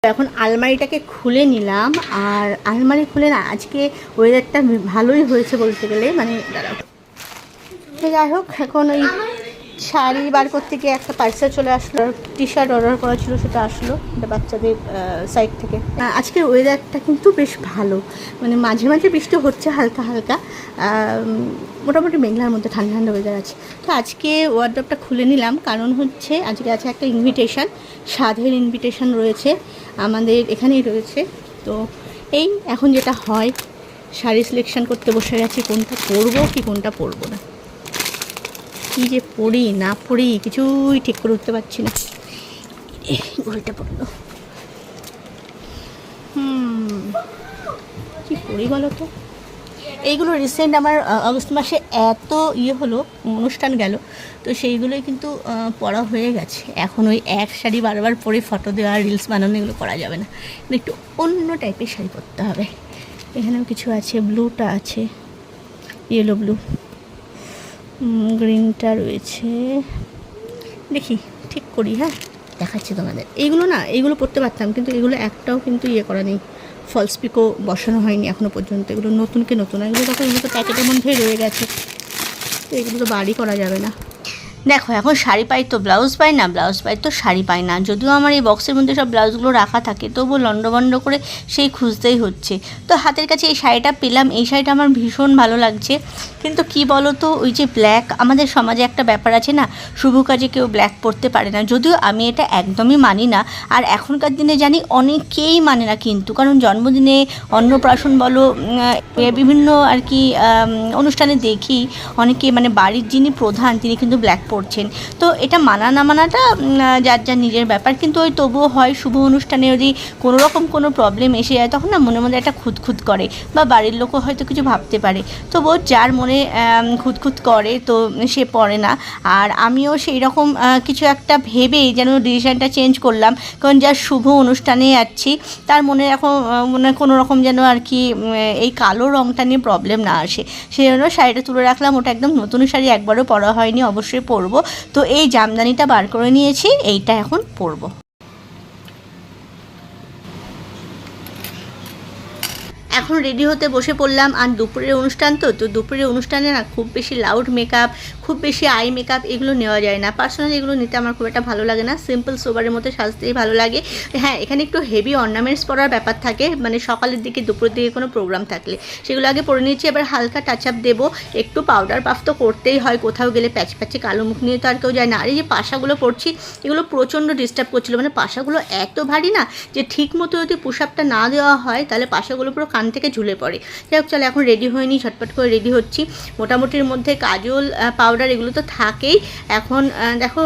এখন আলমারিটাকে খুলে নিলাম, আর আলমারি খুলে না আজকে ওয়েদারটা ভালোই হয়েছে বলতে গেলে, মানে দাঁড়াও। যাই হোক, এখন ওই শাড়ি বার করতে গিয়ে একটা পার্সেল চলে আসলো, টি শার্ট অর্ডার করা ছিল, সেটা আসলো, এটা বাচ্চাদের সাইড থেকে। আজকের ওয়েদারটা কিন্তু বেশ ভালো, মানে মাঝে মাঝে বৃষ্টি হচ্ছে হালকা হালকা, মোটামুটি মেঘলার মধ্যে ঠান্ডা ঠান্ডা ওয়েদার আছে। তো আজকে ওয়ার্ডরোবটা খুলে নিলাম, কারণ হচ্ছে আজকে আছে একটা ইনভিটেশন, সাধের ইনভিটেশন রয়েছে আমাদের এখানেই রয়েছে। তো এই এখন যেটা হয়, শাড়ি সিলেকশন করতে বসে গেছি, কোনটা পরবো কি কোনটা পরবো না, কী যে পড়ি না পড়ি কিছুই ঠিক করে উঠতে পারছি না। ঘড়িটা পড়লো, কী পড়ি বলো তো। এইগুলো রিসেন্ট আমার আগস্ট মাসে এত হলো, অনুষ্ঠান গেল, তো সেইগুলোই কিন্তু পড়া হয়ে গেছে। এখন ওই এক শাড়ি বারবার পরে ফটো দেওয়া, রিলস বানানো, এগুলো করা যাবে না, একটু অন্য টাইপের শাড়ি পরতে হবে। এখানেও কিছু আছে, ব্লুটা আছে, ইয়েলো ব্লু, গ্রিনটা রয়েছে, দেখি ঠিক করি। হ্যাঁ, দেখাচ্ছি তোমাদের। এইগুলো না, এইগুলো পরতে পারতাম, কিন্তু এগুলো একটাও কিন্তু করা নেই, ফলস পিকও বসানো হয়নি এখনও পর্যন্ত। এগুলো নতুনকে নতুন, এগুলো তখন এগুলো তো প্যাকেটের মধ্যেই রয়ে গেছে, তো এগুলো তো বাড়ি করা যাবে না। দেখো, এখন শাড়ি পাই তো ব্লাউজ পাই না, ব্লাউজ পাই তো শাড়ি পাই না। যদিও আমার এই বক্সের মধ্যে সব ব্লাউজগুলো রাখা থাকে, তবুও লন্ডভন্ড করে সেই খুঁজতেই হচ্ছে। তো হাতের কাছে এই শাড়িটা পেলাম, এই শাড়িটা আমার ভীষণ ভালো লাগছে। কিন্তু কি বলো তো, ওই যে ব্ল্যাক, আমাদের সমাজে একটা ব্যাপার আছে না, শুভ কাজে কেউ ব্ল্যাক পরতে পারে না, যদিও আমি এটা একদমই মানি না। আর এখনকার দিনে জানি অনেকেই মানে না, কিন্তু কারণ জন্মদিনে, অন্নপ্রাশন বলো, বিভিন্ন আর কি অনুষ্ঠানে দেখি অনেকে, মানে বাড়ির যিনি প্রধান তিনি কিন্তু ব্ল্যাক পড়ছেন। তো এটা মানা না মানাটা যার যার নিজের ব্যাপার, কিন্তু ওই তবুও হয় শুভ অনুষ্ঠানে যদি কোনো রকম কোনো প্রবলেম এসে যায়, তখন না মনের মধ্যে একটা খুঁতখুত করে, বা বাড়ির লোকও হয়তো কিছু ভাবতে পারে, তবুও যার মনে খুঁতখুত করে তো সে পড়ে না। আর আমিও সেই রকম কিছু একটা ভেবেই যেন ডিসিশানটা চেঞ্জ করলাম, কারণ যার শুভ অনুষ্ঠানে যাচ্ছি তার মনে এখন মানে কোনো রকম যেন আর কি এই কালো রঙটা নিয়ে প্রবলেম না আসে, সেই জন্য শাড়িটা তুলে রাখলাম। ওটা একদম নতুন শাড়ি, একবারও পরা হয়নি, অবশ্যই পরবো। তো এই জামদানিটা বার করে নিয়েছি, এইটা এখন পরবো। এখন রেডি হতে বসে পড়লাম, আর দুপুরের অনুষ্ঠান তো দুপুরের অনুষ্ঠানে না খুব বেশি লাউড মেকআপ, খুব বেশি আই মেকআপ এগুলো নেওয়া যায় না। পার্সোনালি এগুলো নিতে আমার খুব একটা ভালো লাগে না, সিম্পল সোবারের মধ্যে সাজতেই ভালো লাগে। হ্যাঁ, এখানে একটু হেভি অর্নামেন্টস পরার ব্যাপার থাকে, মানে সকালের দিকে দুপুরের দিকে কোনো প্রোগ্রাম থাকলে সেগুলো আগে পরে নিয়েছি। এবার হালকা টাচ আপ দেবো, একটু পাউডার পাফ তো করতেই হয়, কোথাও গেলে প্যাচ প্যাচে কালো মুখ নিয়ে তো আর কেউ যায় না। আর এই যে পাশাগুলো পরছি, এগুলো প্রচণ্ড ডিস্টার্ব করছিলো, মানে পাশাগুলো এত ভারী না যে ঠিক মতো যদি পুশ আপটা না দেওয়া হয় তাহলে পাশাগুলো পুরো কান থেকে ঝুলে পড়ে। যাই হোক, চলো এখন রেডি হয়নি, ঝটপট করে রেডি হচ্ছি। মোটামুটির মধ্যে কাজল, পাউডার এগুলো তো থাকেই। এখন দেখো,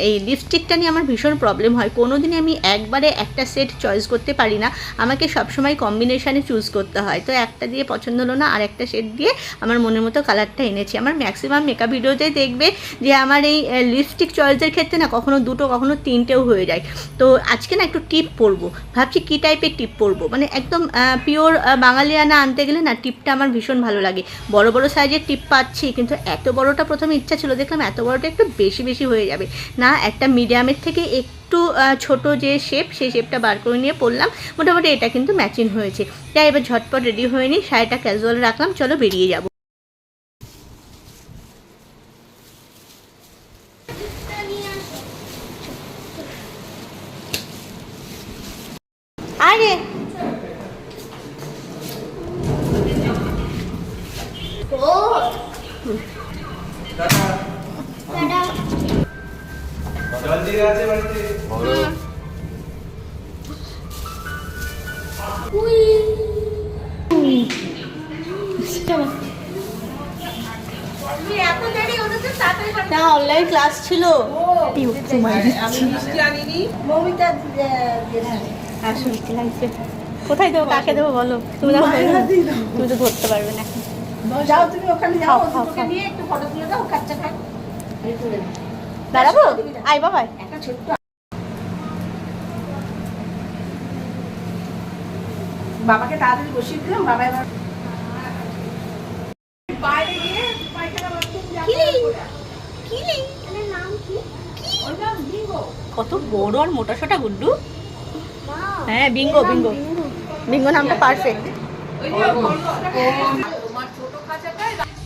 এই লিপস্টিকটা নিয়ে আমার ভীষণ প্রবলেম হয়, কোনো দিনই আমি একবারে একটা সেট চয়েস করতে পারি না, আমাকে সবসময় কম্বিনেশানে চুজ করতে হয়। তো একটা দিয়ে পছন্দ হলো না, আর একটা সেট দিয়ে আমার মনের মতো কালারটা এনেছি। আমার ম্যাক্সিমাম মেকআপ ভিডিওতেই দেখবে যে আমার এই লিপস্টিক চয়েসের ক্ষেত্রে না কখনো দুটো কখনো তিনটেও হয়ে যায়। তো আজকে না একটু টিপ পরবো, ভাবছি কী টাইপের টিপ পরবো, মানে একদম পিওর বাঙালিয়ানা আনতে গেলে না টিপটা আমার ভীষণ ভালো লাগে। বড় বড় সাইজের টিপ পাচ্ছি, কিন্তু এত বড়টা প্রথমে ইচ্ছা ছিল, দেখলাম এত বড়টা একটু বেশি বেশি হয়ে যাবে, না একটা মিডিয়ামের থেকে একটু ছোট যে শেপ, সেই শেপটা বার করে নিয়ে পরলাম। মোটামুটি এটা কিন্তু ম্যাচিং হয়েছে। তাই এবার ঝটপট রেডি হয়ে নিই, শাড়িটা ক্যাজুয়াল রাখলাম, চলো বেরিয়ে যাবো। আরে না, অনলাইন ক্লাস ছিল, কোথায় দেবো, কাকে দেবো বলো, তুমি তো ধরতে পারবে না। যাও তুমি ওখানে যাও, নিয়ে একটু ফটো তুলে দাও, কাচ্চা খাই দাঁড়াবো, আই বাবা একটা ছোট্ট। বাবাকে তাড়াতাড়ি বসিয়ে দিলাম, বাবা এবার বাইরে গিয়ে পায়খানা বাথরুম কত বড় আর মোটা সোটা গুড্ডু। হ্যাঁ বিঙ্গো বিঙ্গো বিঙ্গো নামটা পারফেক্ট।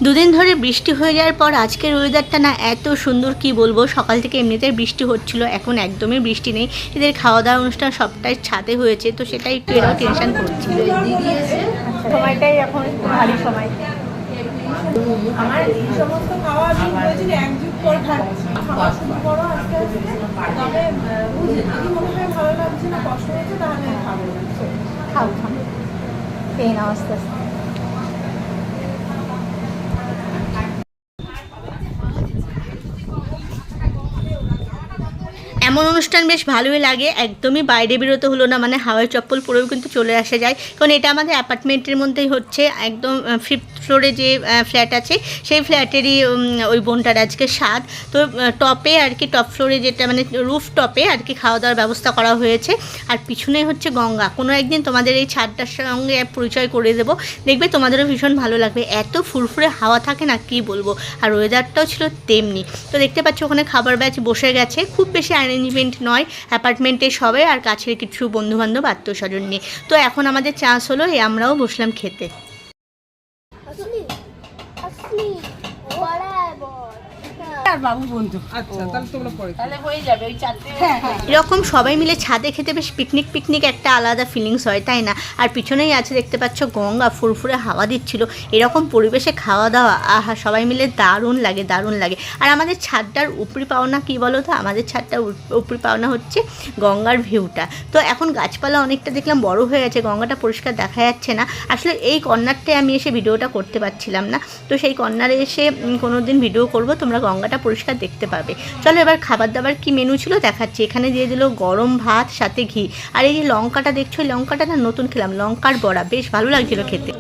দুদিন ধরে বৃষ্টি হয়ে যাওয়ার পর আজকের ওয়েদারটা না এত সুন্দর, কি বলবো। সকাল থেকে এমনিতে বৃষ্টি হচ্ছিল, এখন একদমই বৃষ্টি নেই। এদের খাওয়া দাওয়া অনুষ্ঠান সবটাই ছাদে হয়েছে, তো সেটাই একটু এরাও টেনশন করছিল। সময়টাই এখন ভারী সময়। আমার এই সমস্ত খাওয়া আমি বলছি একযুগ করে খাচ্ছি, খাওয়া শুরু করো আস্তে আস্তে। তবে যদি মনে হয় ভালো লাগছে না, কষ্ট হয়েছে, তাহলে খাবো না। খাও খাও, খেয়ে নাও আস্তে আস্তে। এমন অনুষ্ঠান বেশ ভালোই লাগে, একদমই বাইরে বেরোতে হলো না, মানে হাওয়াই চপ্পল পরেও কিন্তু চলে আসা যায়। কারণ এটা আমাদের অ্যাপার্টমেন্টের মধ্যেই হচ্ছে, একদম 5th ফ্লোরে যে ফ্ল্যাট আছে সেই ফ্ল্যাটেরই ওই বোনটার আজকে স্বাদ। তো টপে আর কি, টপ ফ্লোরে যেটা মানে রুফ টপে আর কি খাওয়া দাওয়ার ব্যবস্থা করা হয়েছে। আর পিছনেই হচ্ছে গঙ্গা। কোনো একদিন তোমাদের এই ছাদটার সঙ্গে পরিচয় করে দেবো, দেখবে তোমাদেরও ভীষণ ভালো লাগবে। এত ফুরফুরে হাওয়া থাকে না, কি বলবো। আর ওয়েদারটাও ছিল তেমনি। তো দেখতে পাচ্ছ ওখানে খাবার ব্যাচ বসে গেছে, খুব বেশি অ্যারেঞ্জমেন্ট নয়, অ্যাপার্টমেন্টে সবাই আর কাছের কিছু বন্ধুবান্ধব আত্মীয় স্বজন নিয়ে। তো এখন আমাদের চান্স হলো, আমরাও বসলাম খেতে। এরকম সবাই মিলে ছাদে খেতে বেশ পিকনিক পিকনিক একটা আলাদা ফিলিংস হয়, তাই না? আর পিছনেই আছে দেখতে পাচ্ছ গঙ্গা, ফুরফুরে হাওয়া দিচ্ছিল। এরকম পরিবেশে খাওয়া দাওয়া, আহা, সবাই মিলে দারুণ লাগে, দারুণ লাগে। আর আমাদের ছাদটার উপরি পাওনা কি বলো তো, আমাদের ছাদটার উপরি পাওনা হচ্ছে গঙ্গার ভিউটা। তো এখন গাছপালা অনেকটা দেখলাম বড় হয়ে গেছে, গঙ্গাটা পরিষ্কার দেখা যাচ্ছে না। আসলে এই কর্নারটায় আমি এসে ভিডিওটা করতে পারছিলাম না, তো সেই কর্নারে এসে কোনো দিন ভিডিও করব, তোমরা গঙ্গাটা পরিষ্কার দেখতে পাবে। চলো এবার খাবার দাবার কি মেনু ছিল দেখাচ্ছি। এখানে দিয়ে দিল গরম ভাত সাথে ঘি। আর এই যে লঙ্কাটা দেখছো, এই লঙ্কাটা না নতুন খেলাম, লঙ্কার বড়া, বেশ ভালো লাগছিল খেতে।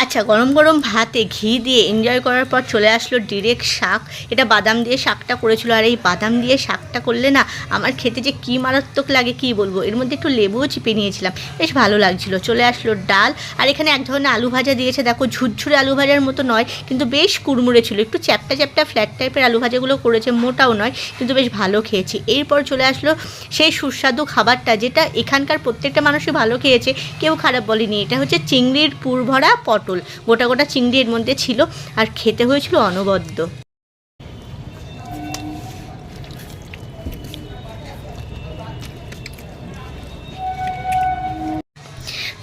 আচ্ছা, গরম গরম ভাতে ঘি দিয়ে এনজয় করার পর চলে আসলো ডিরেক্ট শাক। এটা বাদাম দিয়ে শাকটা করেছিল, আর এই বাদাম দিয়ে শাকটা করলে না আমার খেতে যে কী মারাত্মক লাগে, কী বলবো। এর মধ্যে একটু লেবুও চিপে নিয়েছিলাম, বেশ ভালো লাগছিল। চলে আসলো ডাল, আর এখানে এক ধরনের আলু ভাজা দিয়েছে। দেখো ঝুরঝুরে আলু ভাজার মতো নয়, কিন্তু বেশ কুড়মুড়ে ছিল, একটু চ্যাপটা চ্যাপটা ফ্ল্যাট টাইপের আলু ভাজাগুলো করেছে, মোটাও নয়, কিন্তু বেশ ভালো খেয়েছি। এরপর চলে আসলো সেই সুস্বাদু খাবারটা, যেটা এখানকার প্রত্যেকটা মানুষই ভালো খেয়েছে, কেউ খারাপ বলেনি। এটা হচ্ছে চিংড়ির পুরভরা পটল, গোটা গোটা চিংড়ি এর মধ্যে ছিল, আর খেতে হয়েছিল অনবদ্য।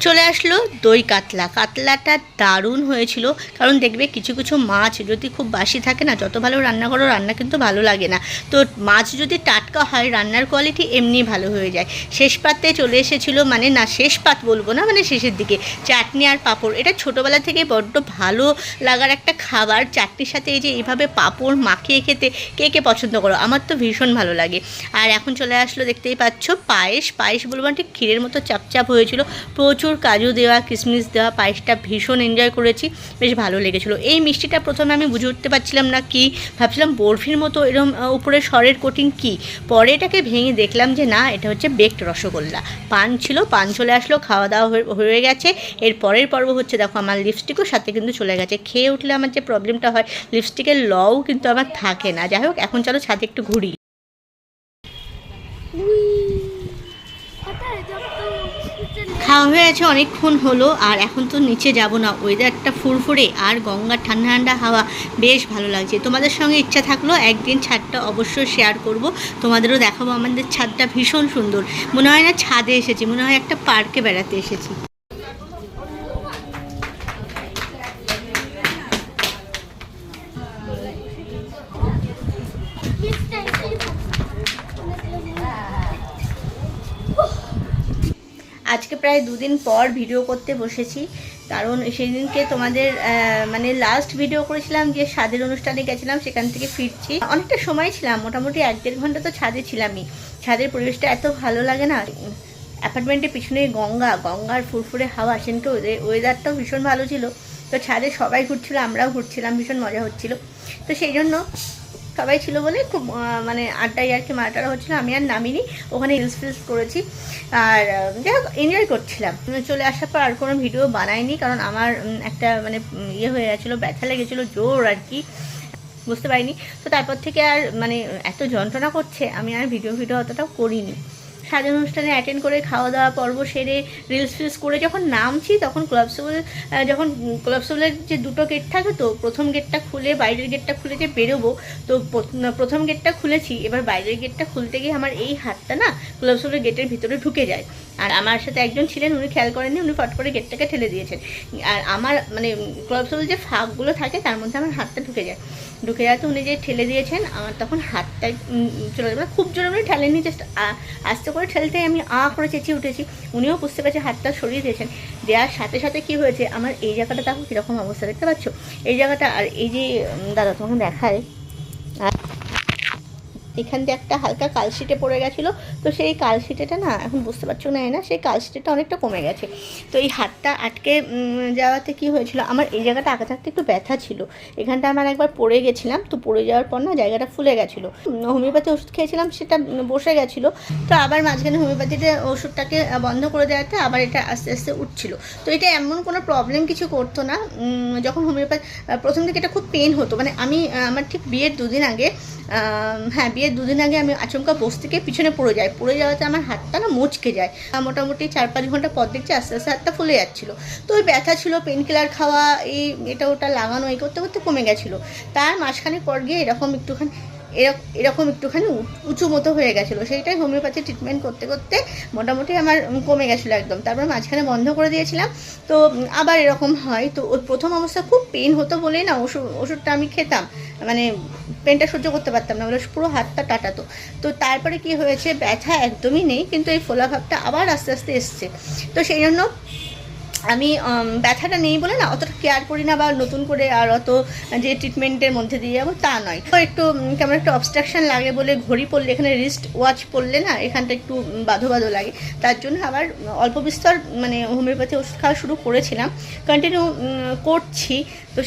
চলে আসলো দই কাতলা। কাতলাটা দারুণ হয়েছিল, কারণ দেখবে কিছু কিছু মাছ যদি খুব বাসি থাকে না, যত ভালো রান্না করো রান্না কিন্তু ভালো লাগে না। তো মাছ যদি টাটকা হয়, রান্নার কোয়ালিটি এমনি ভালো হয়ে যায়। শেষ পাতে চলে এসেছিলো, মানে না শেষ পাত বলবো না, মানে শেষের দিকে চাটনি আর পাঁপড়। এটা ছোটোবেলা থেকে বড্ড ভালো লাগার একটা খাবার। চাটনির সাথে এই যে এইভাবে পাঁপড় মাখিয়ে খেতে কে কে পছন্দ করো, আমার তো ভীষণ ভালো লাগে। আর এখন চলে আসলো দেখতেই পাচ্ছ পায়েস। পায়েস বলবো ঠিক ক্ষীরের মতো চাপচাপ হয়েছিল, প্রচুর কাজু দেওয়া, কিশমিশ দেওয়া। পায়েসটা ভীষণ এনজয় করেছি, বেশ ভালো লেগেছিলো। এই মিষ্টিটা প্রথমে আমি বুঝে উঠতে পারছিলাম না কি, ভাবছিলাম বরফির মতো এরকম উপরে সরের কোটিং কি। পরে এটাকে ভেঙে দেখলাম যে না, এটা হচ্ছে বেকড রসগোল্লা। পান ছিল, পান চলে আসলো, খাওয়া দাওয়া হয়ে গেছে। এর পরের পর্ব হচ্ছে দেখো আমার লিপস্টিকও সাথে কিন্তু চলে গেছে। খেয়ে উঠলে আমার যে প্রবলেমটা হয়, লিপস্টিকের লও কিন্তু আমার থাকে না। যাই হোক, এখন চলো ছাদে একটু ঘুরি। খাওয়া হয়ে আছে, অনেকক্ষণ হলো, আর এখন তো নিচে যাব না। ওয়েদারটা ফুরফুরে আর গঙ্গার ঠান্ডা ঠান্ডা হাওয়া, বেশ ভালো লাগছে। তোমাদের সঙ্গে ইচ্ছা থাকলো একদিন ছাদটা অবশ্যই শেয়ার করব, তোমাদেরও দেখাবো। আমাদের ছাদটা ভীষণ সুন্দর, মনে হয় না ছাদে এসেছি, মনে হয় একটা পার্কে বেড়াতে এসেছি। আজকে প্রায় 2 দিন পর ভিডিও করতে বসেছি, কারণ সেই দিনকে তোমাদের মানে লাস্ট ভিডিও করেছিলাম যে ছাদের অনুষ্ঠানে গেছিলাম, সেখান থেকে ফিরছি। অনেকটা সময় ছিলাম, মোটামুটি 1-1.5 ঘন্টা তো ছাদে ছিলামই। ছাদের পরিবেশটা এত ভালো লাগে না, অ্যাপার্টমেন্টের পিছনে গঙ্গার ফুরফুরে হাওয়া, সেদিনকে ওয়েদারটাও ভীষণ ভালো ছিল। তো ছাদে সবাই ঘুরছিল, আমরাও ঘুরছিলাম, ভীষণ মজা হচ্ছিল। তো সেই জন্য সবাই ছিল বলে খুব মানে আড্ডায় আর কি মারাটারা হচ্ছিলো, আমি আর নামিনি, ওখানে রিলস করেছি আর যাই হোক এনজয় করছিলাম। চলে আসার পর আর কোনো ভিডিও বানাইনি, কারণ আমার একটা মানে ইয়ে হয়ে গেছিলো, ব্যথা লেগেছিলো জোর আর কি, বুঝতে পারিনি। তো তারপর থেকে আর মানে এত যন্ত্রণা করছে, আমি আর ভিডিও অতটাও করিনি। সাজান অনুষ্ঠানে অ্যাটেন্ড করে খাওয়া দাওয়া পর্ব সেরে রিলস করে যখন নামছি, তখন ক্লাব সোলের যে দুটো গেট থাকে, তো প্রথম গেটটা খুলে বাইরের গেটটা খুলে যে বেরোবো, তো প্রথম গেটটা খুলেছি, এবার বাইরের গেটটা খুলতে গিয়ে আমার এই হাতটা না ক্লাব সোলের গেটের ভিতরে ঢুকে যায়। আর আমার সাথে একজন ছিলেন, উনি খেয়াল করেননি, উনি ফট করে গেটটাকে ঠেলে দিয়েছেন। আর আমার মানে ক্লাব সোলের যে ফাঁকগুলো থাকে তার মধ্যে আমার হাতটা ঢুকে যায়, তো উনি যে ঠেলে দিয়েছেন, আমার তখন হাতটাই চলে যাবে, খুব জোরে উনি ঠেলেননি, জাস্ট আস্তে করে ঠেলতে আমি করে চেঁচিয়ে উঠেছি। উনিও বুঝতে পারছে, হাতটা সরিয়ে দিয়েছেন। দেওয়ার সাথে সাথে কী হয়েছে, আমার এই জায়গাটা দেখো কীরকম অবস্থা, দেখতে পাচ্ছ এই জায়গাটা, আর এই যে দাদা তোমাকে দেখায়, এখান দিয়ে একটা হালকা কালশিটে পড়ে গেছিলো, তো সেই কালশিটেটা না এখন বুঝতে পারছো না, সেই কালশিটেটা অনেকটা কমে গেছে। তো এই হাতটা আটকে যাওয়াতে কি হয়েছিল, আমার এই জায়গাটা আগে থাকতে একটু ব্যথা ছিল, এখানটা আমার একবার পড়ে গেছিলাম, তো পড়ে যাওয়ার পর না জায়গাটা ফুলে গেছিলো, হোমিওপ্যাথি ওষুধ খেয়েছিলাম, সেটা বসে গেছিলো, তো আবার মাঝখানে হোমিওপ্যাথিতে ওষুধটাকে বন্ধ করে দেওয়াতে আবার এটা আস্তে আস্তে উঠছিল। তো এটা এমন কোনো প্রবলেম কিছু করতো না। যখন হোমিওপ্যাথি প্রথম দিকে এটা খুব পেন হতো, মানে আমি আমার ঠিক বিয়ের দুদিন আগে, হ্যাঁ বিয়ের দুদিন আগে আমি আচমকা বস থেকে পিছনে পড়ে যাওয়াতে আমার হাতটা না মুচকে যায়, মোটামুটি 4-5 ঘন্টা পর দেখছি আস্তে আস্তে হাতটা ফুলে যাচ্ছিলো। তো ওই ব্যথা ছিল, পেন কিলার খাওয়া, এই এটা ওটা লাগানো, এই করতে করতে কমে গেছিলো। তার মাঝখানে পর গিয়ে এরকম একটুখানি উঁচু মতো হয়ে গেছিলো, সেইটাই হোমিওপ্যাথি ট্রিটমেন্ট করতে করতে মোটামুটি আমার কমে গেছিলো একদম। তারপর মাঝখানে বন্ধ করে দিয়েছিলাম, তো আবার এরকম হয়। তো ওই প্রথম অবস্থা খুব পেন হতো বলেই না ওষুধটা আমি খেতাম, মানে পেনটা সহ্য করতে পারতাম না বলে পুরো হাতটা টাটাতো। তো তারপরে কি হয়েছে, ব্যথা একদমই নেই, কিন্তু এই ফোলা ভাবটা আবার আস্তে আস্তে এসছে। তো সেই জন্য আমি ব্যথাটা নেই বলে না অতটা কেয়ার করি না, বা নতুন করে আর অত যে ট্রিটমেন্টের মধ্যে দিয়ে যাবো তা নয়। তো একটু কেমন একটা অবস্ট্রাকশান লাগে বলে ঘড়ি পরলে, এখানে রিস্ট ওয়াচ পরলে না এখানটা একটু বাধো লাগে, তার জন্য আবার অল্প বিস্তর মানে হোমিওপ্যাথি ওষুধ খাওয়া শুরু করেছিলাম, কন্টিনিউ করছি। তো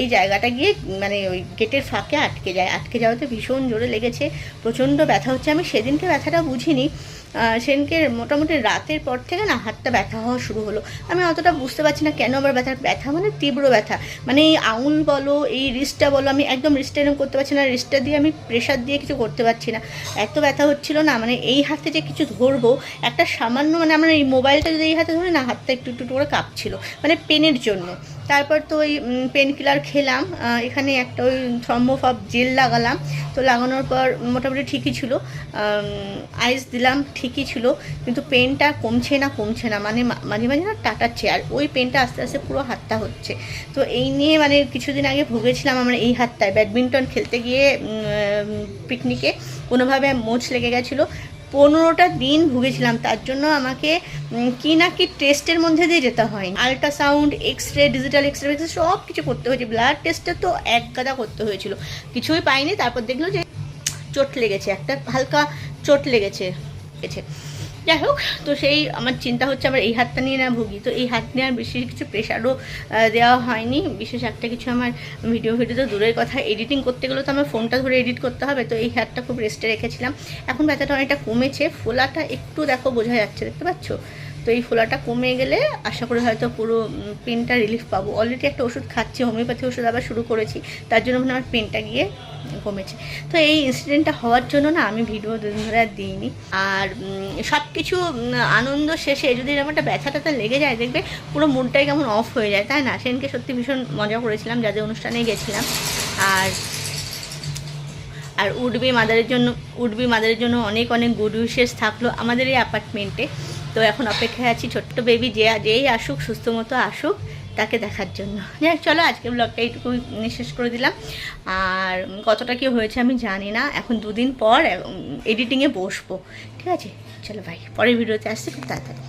এই জায়গাটা গিয়ে মানে ওই গেটের ফাঁকে আটকে যাওয়াতে ভীষণ জোরে লেগেছে, প্রচণ্ড ব্যথা হচ্ছে। আমি সেদিনকে ব্যথাটা বুঝিনি, সেদিনকে মোটামুটি রাতের পর থেকে না হাতটা ব্যথা হওয়া শুরু হলো। আমি অতটা বুঝতে পারছি না কেন আবার ব্যথা মানে তীব্র ব্যথা, মানে এই আঙুল বলো, এই রিস্টটা বলো, আমি একদম রিস্টটা এরকম করতে পারছি না, রিস্টটা দিয়ে আমি প্রেশার দিয়ে কিছু করতে পারছি না, এত ব্যথা হচ্ছিল না। মানে এই হাতে যে কিছু ধরবো, একটা সামান্য মানে আমরা এই মোবাইলটা যদি এই হাতে ধরি না, হাতটা একটু করে কাঁপছিল, মানে পেনের জন্য। তারপর তো ওই পেন কিলার খেলাম, এখানে একটা ওই থ্রম্বোফব জেল লাগালাম, তো লাগানোর পর মোটামুটি ঠিকই ছিল, আইস দিলাম ঠিকই ছিল, কিন্তু পেনটা কমছে না, মানে মাঝে মাঝে না টাটাচ্ছে, আর ওই পেনটা আস্তে আস্তে পুরো হাতটা হচ্ছে। তো এই নিয়ে মানে কিছুদিন আগে ভুগেছিলাম আমার এই হাতটায়, ব্যাডমিন্টন খেলতে গিয়ে পিকনিকে কোনোভাবে মোচ লেগে গেছিলো, 15টা দিন ভুগেছিলাম। তার জন্য আমাকে কি টেস্টের মধ্যে দিয়ে যেতে হয়, আল্ট্রাসাউন্ড, এক্সরে, ডিজিটাল এক্সরে সব কিছু করতে হয়েছে, ব্লাড টেস্টে তো এক গাদা করতে হয়েছিল, কিছুই পাইনি। তারপর দেখলো যে চোট লেগেছে, একটা হালকা চোট লেগেছে। যাই হোক, তো সেই আমার চিন্তা হচ্ছে আবার এই হাতটা নিয়ে না ভুগি, তো এই হাত নিয়ে আর বিশেষ কিছু প্রেশারও দেওয়া হয়নি, বিশেষ একটা কিছু আমার ভিডিও তো দূরের কথা, এডিটিং করতে গেলে তো আমার ফোনটা ধরে এডিট করতে হবে, তো এই হাতটা খুব রেস্টে রেখেছিলাম। এখন ব্যথাটা অনেকটা কমেছে, ফোলাটা একটু দেখো বোঝা যাচ্ছে, দেখতে পাচ্ছ, তো এই ফোলাটা কমে গেলে আশা করি হয়তো পুরো পেনটা রিলিফ পাবো। অলরেডি একটা ওষুধ খাচ্ছি, হোমিওপ্যাথি ওষুধ আবার শুরু করেছি, তার জন্য মানে আমার পেনটা গিয়ে কমেছে। তো এই ইনসিডেন্টটা হওয়ার জন্য না আমি ভিডিও দুদিন ধরে আর দিইনি। আর সব কিছু আনন্দ শেষে যদি এরকম একটা ব্যথাটা লেগে যায়, দেখবে পুরো মুডটাই কেমন অফ হয়ে যায়, তাই না? সেদিনকে সত্যি ভীষণ মজা করেছিলাম, যাদের অনুষ্ঠানে গেছিলাম। আর উডবি মাদারের জন্য অনেক গুড উইশেস থাকলো আমাদের এই অ্যাপার্টমেন্টে। তো এখন অপেক্ষায় আছি ছোট্ট বেবি যেই আসুক, সুস্থ মতো আসুক, তাকে দেখার জন্য। যাই চলো, আজকে ব্লগটা এইটুকু শেষ করে দিলাম। আর কতটা কি হয়েছে আমি জানি না, এখন 2 দিন পর এডিটিংয়ে বসবো, ঠিক আছে? চলো ভাই, পরের ভিডিওতে আসছি খুব তাড়াতাড়ি।